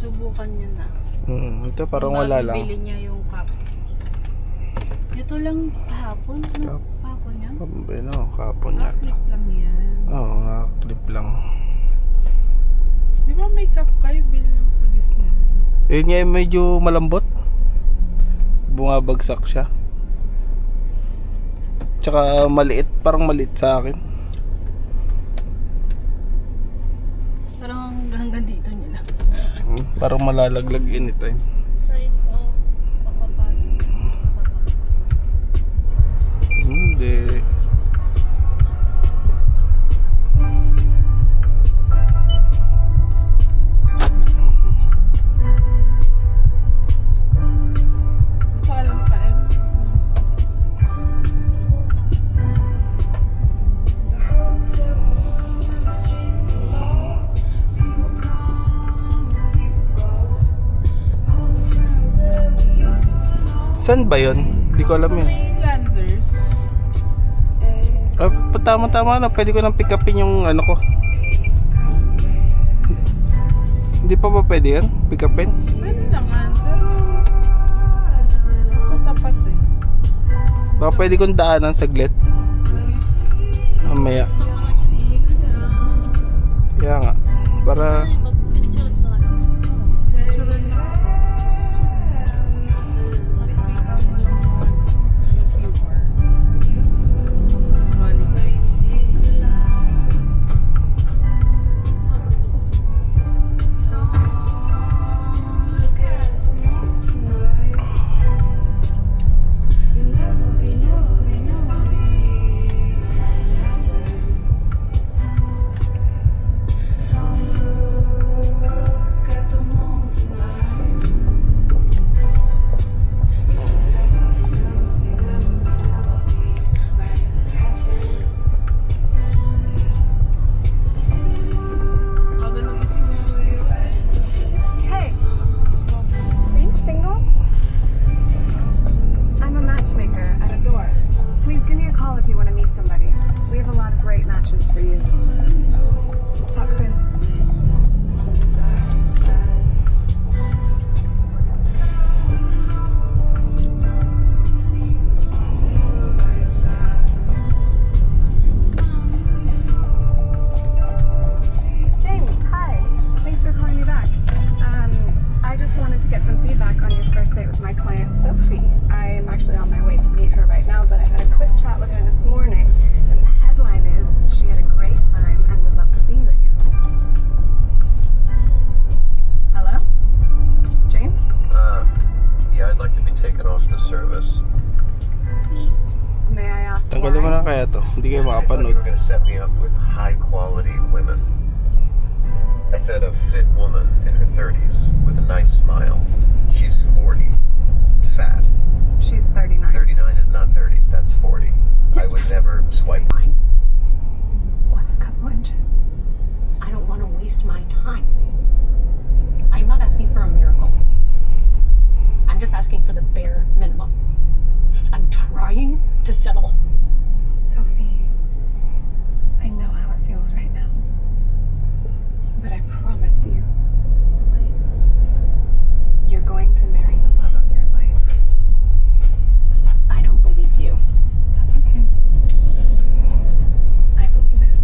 Subukan niya na. Ito parang wala lang. Bili niya yung cup. Ito lang kahapon. No? Kahapon yan? Kahapon yan. Clip lang yan. Oo, clip lang. Di ba may cup kayo? Bili mo sa Disney. Yun nga yung medyo malambot. Bumabagsak siya. Tsaka maliit, parang maliit sa akin. Parang hanggang dito niya lang. Parang malalaglag anytime. Side of pakapag. Hindi. Hindi ko alam pa eh. Saan ba yun? Hindi ko alam Sa yun. may Landers. Tama na, pwede ko nang pick upin yung ano ko. Hindi pa ba pwede yan? Pick upin? Pwede naman, pero sa tapat eh. Baka pwede kong daanan saglit. Mamaya. Kaya nga. Para tanggalin mo na kaya to. Hindi kayo makapanood. You're gonna set me up with high quality women. I said a fit woman in her 30s with a nice smile. She's 40. Fat. She's 39. 39 is not 30s, that's 40. I would never swipe. Fine. What's a couple inches? I don't want to waste my time. I'm not asking for a miracle. I'm just asking for the bare minimum. I'm trying to settle. Sophie, I know how it feels right now. But I promise you, you're going to marry the love of your life. I don't believe you. That's okay. I believe it.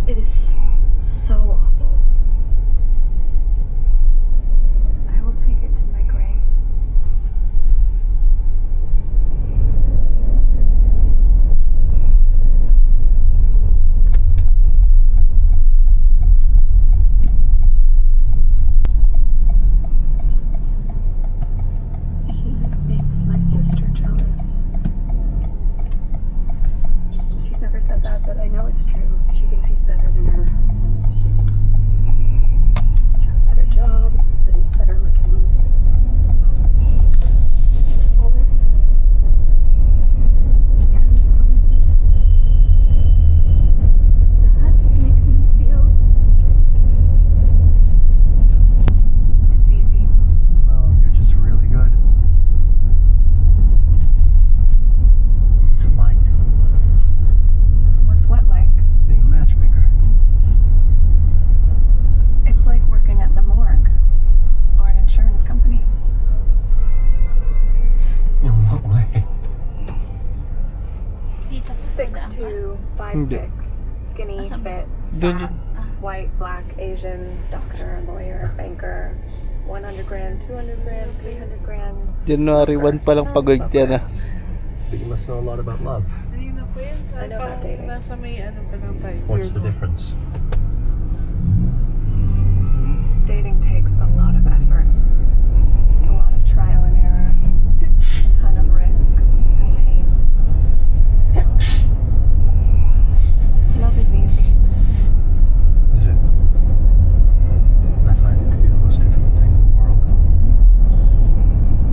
It is so awful. I will take it to my grave. He makes my sister jealous. She's never said that, but I know it's true. She thinks he's better than her husband. She thinks he's got a better job, that he's better looking. Taller. And, that makes me feel it's easy. Well, you're just really good. What's it like What's what like? being a matchmaker? It's like working at the morgue or an insurance company. In what way? Dito po sa daan ba? 6'2", 5'6", skinny, Asa ba? fit, Doon fat, white, black, Asian, doctor, lawyer, banker, 100 grand, 200 grand, 300 grand. January 1 pa lang pagod yan ah. But you must know a lot about love. Kanina po yun. I know about dating. Nasa may ano pa lang tayo. What's the difference? Dating takes a lot of effort, a lot of trial and error, a ton of risk and pain. Love is easy. Is it? I find it to be the most difficult thing in the world.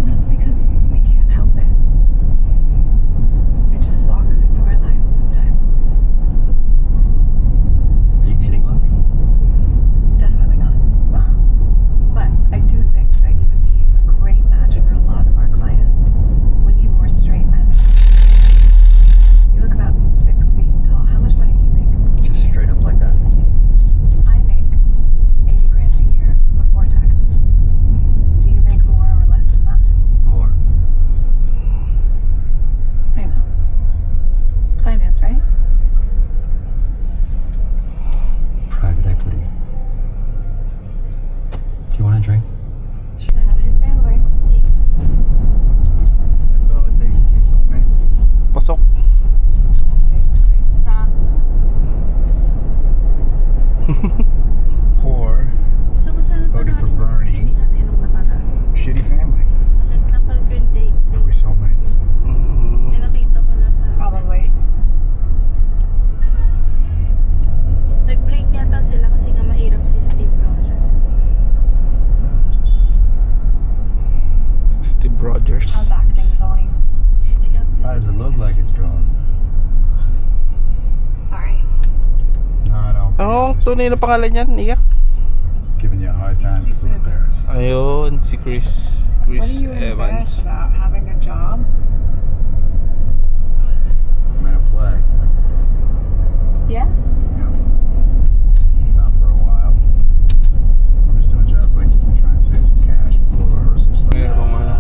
That's because we can't help it. It just walks into our lives sometimes. Are you kidding on me? Definitely not. But I do think that you would be a great match for a lot of our clients. We need more straight men. You look about 6 feet tall. How much money do you make? Just straight up like that. I make 80 grand a year before taxes. Do you make more or less than that? More. I know. Finance, right? Private equity. Do you want a drink? 7, Family. 6. That's all it takes to be soulmates. Pasok. Basically. Sakto. Poor, Gusto ko sana Voted for panoorin yung Bernie. sasalihan nung nakaraan. shitty family. Napanood ko yung date. Are we soulmates? May nakita ko na sa Probably. Netflix. Nag-break yata sila kasi nga mahirap si Steve Rogers. Steve Rogers. How's acting going? How does it look like it's going? Sorry. No, I don't. Anong tunay na pangalan niyan, Nika? Giving you a hard time because I'm embarrassed. Ayun, si Chris What are you embarrassed Evans. about? Having a job? I'm in a play. Yeah. It's not for a while. I'm just doing jobs like this and trying to save some cash before rehearsal starts. Mayroong ano.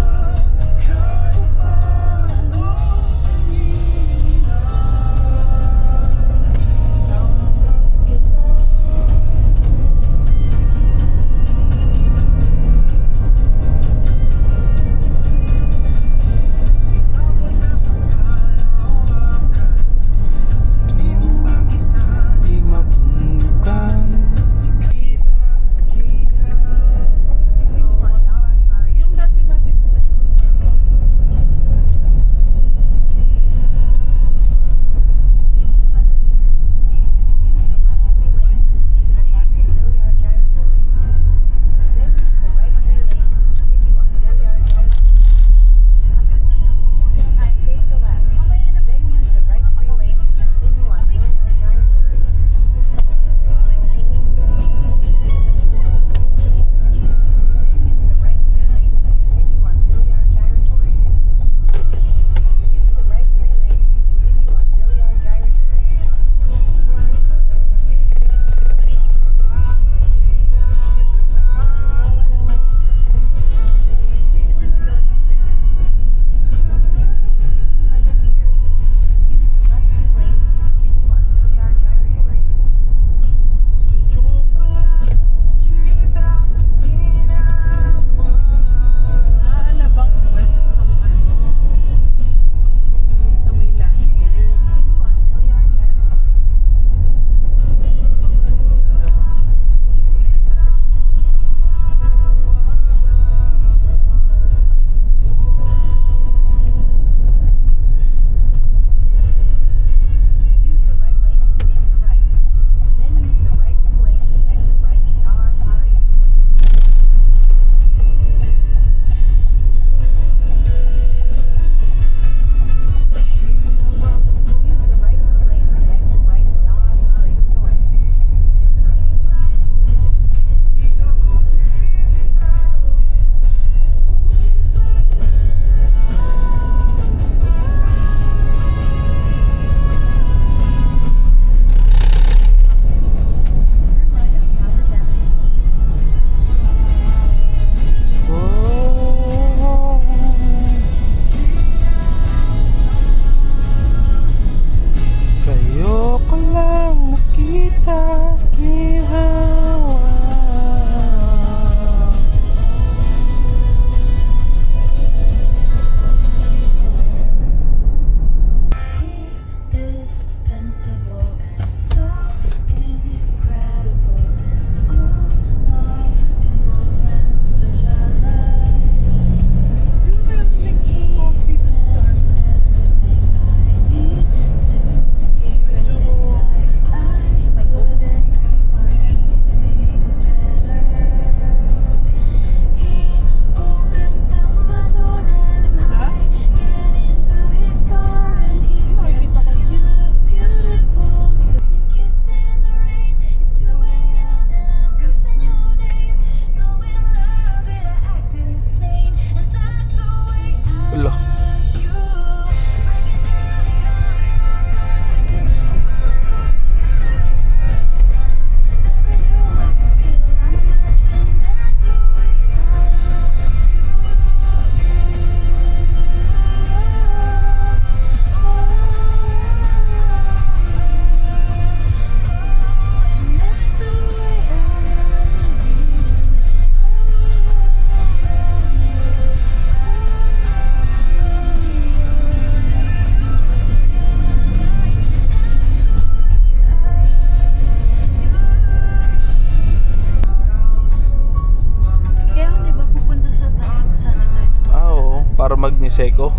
Seco.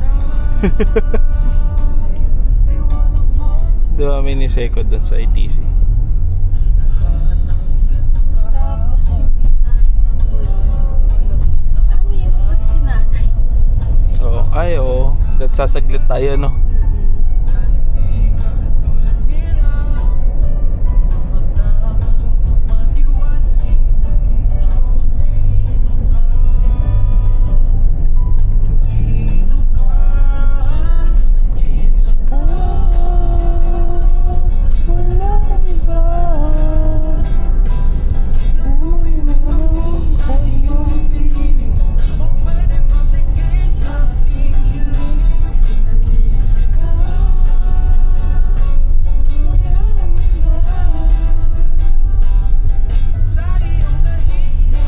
Di ba mini Seco dun sa ITC? Tapos hindi tayo natulog. Alam mo yun, ito si nanay. Oo. Ay, oo. At sasaglit tayo, no?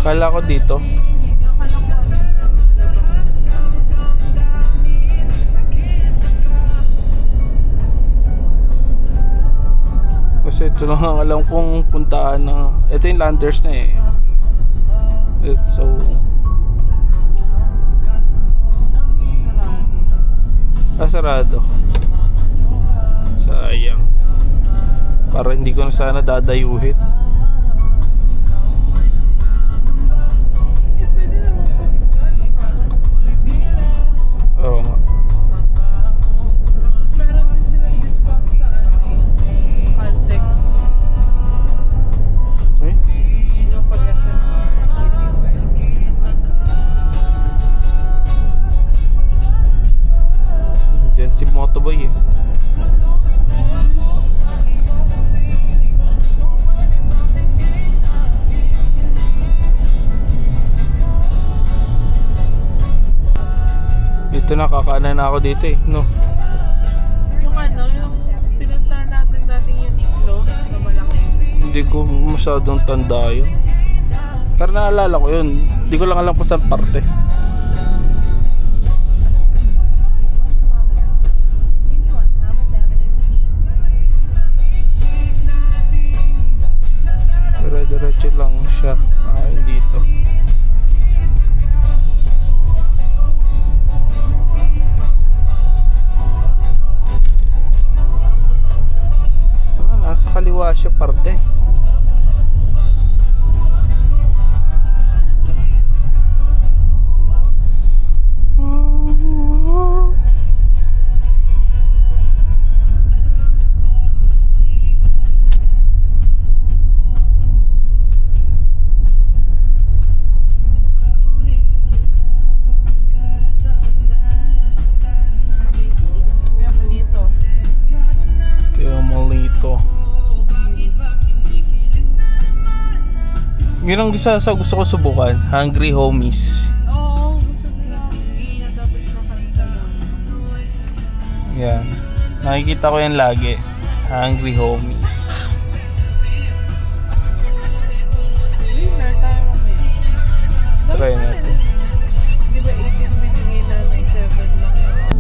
Kala ko dito. Kasi ito lang ang alam kong puntaan na. Ito yung Landers na eh. It's so... sarado. Sayang. Para hindi ko na sana dadayuhin. Oo nga. Tapos meron din silang discount sa Caltex. Eh? Yung pag-SMR. Diyan si Motoboy eh. Dito nakakanan na ako dito eh, no? Yung yung pinuntahan natin dating Uniqlo na malaki. Hindi ko masyadong tanda yun. Pero naalala ko yun. Hindi ko lang alam kung saan parte. Continue on Commerce Avenue East. Dire-diretso lang siya. Dito. Nasa kaliwa siya parte. Kaya malito. Teomolito. Yun ang isa sa gusto ko subukan. Hungry Homies. Oo, gusto nila. Hindi na dapat nakanta yun. Yan. Nakikita ko yan lagi. Hungry Homies. Winner tayo mamaya. Try natin. Di ba 18 binigay na 7 lang yun?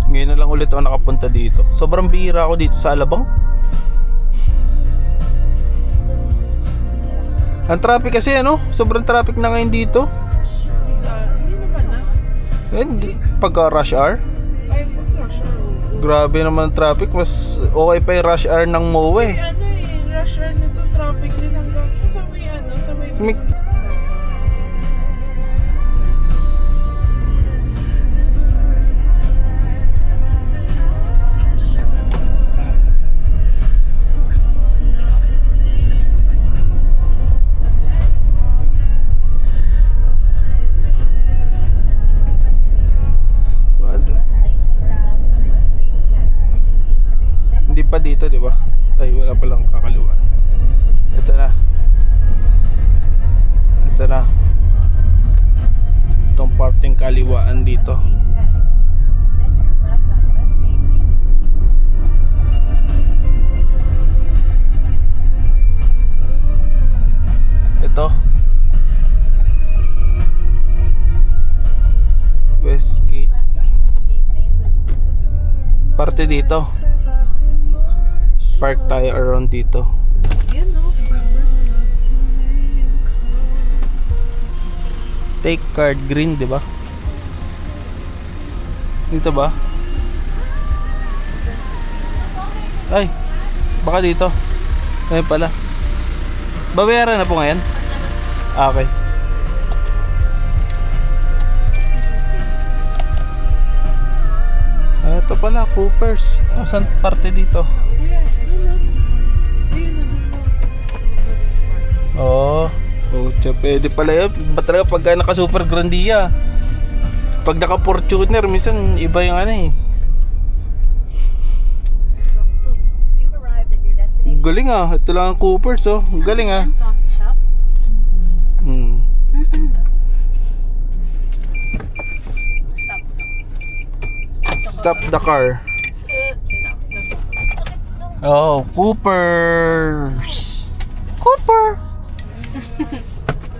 Ngayon na lang ulit ako nakapunta dito. Sobrang bihira ako dito sa Alabang. Ang traffic kasi ano, sobrang traffic na ngayon dito. Hindi naman na. Pagka rush hour, Ay, rush hour. grabe naman ang traffic. Mas okay pa yung rush hour ng MOA eh. Rush hour nito traffic din hanggang sa may sa may Sa may- wala palang kakaliwa. Ito na. Ito na. Itong parting kaliwaan dito. Ito. Westgate. Parte dito. Park tayo around dito. Yan no. Take card green, di ba? Dito ba? Ay, baka dito. Ayun pala. Babayaran na po ngayon? Ah, okay. Ito pala, Coopers. Saan parte dito? Kaya, doon na. Ayun na, doon na. Oo. Oh, pwede pala yun. Ba talaga pagka naka Super Grandia? Pag naka Fortuner, minsan iba yung ano eh. Galing ah. Ito lang ang Coopers oh. Galing ah. Coffee shop? Hmm. Stop the car. Oh, Coopers. Cooper.